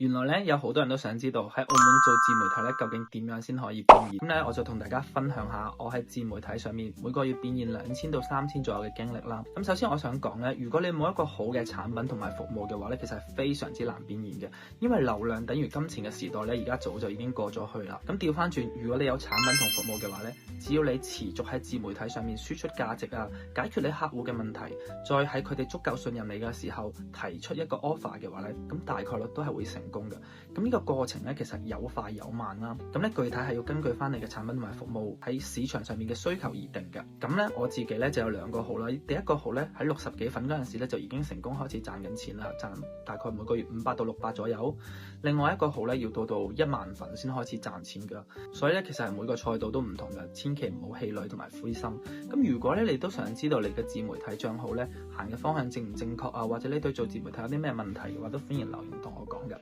原來咧有好多人都想知道喺澳門做自媒體咧究竟點樣先可以變現。咁咧我就同大家分享下我喺自媒體上面每個月變現2000到3000左右嘅經歷啦。咁首先我想講咧，如果你冇一個好嘅產品同埋服務嘅話咧，其實係非常之難變現嘅，因為流量等於金錢嘅時代咧，而家早就已經過咗去啦。咁調翻轉，如果你有產品同服務嘅話咧，只要你持續喺自媒體上面輸出價值啊，解決你客戶嘅問題，再喺佢哋足夠信任你嘅時候提出一個 offer 嘅話咧，咁大概率都係會成功嘅。咁呢個過程咧，其實有快有慢啦。咁咧具體係要根據翻你嘅產品同埋服務喺市場上面嘅需求而定嘅。咁咧我自己咧就有2個號啦。第一個號咧喺60幾粉嗰陣時咧就已經成功開始賺緊錢啦，賺大概每個月500到600左右。另外一個號咧要到1萬粉先開始賺錢㗎。所以咧其實係每個賽道都唔同嘅，千祈唔好氣餒同埋灰心。咁如果咧你都想知道你嘅自媒體帳號咧行嘅方向正唔正確啊，或者你對做自媒體有啲咩問題嘅話，都歡迎留言同我講嘅。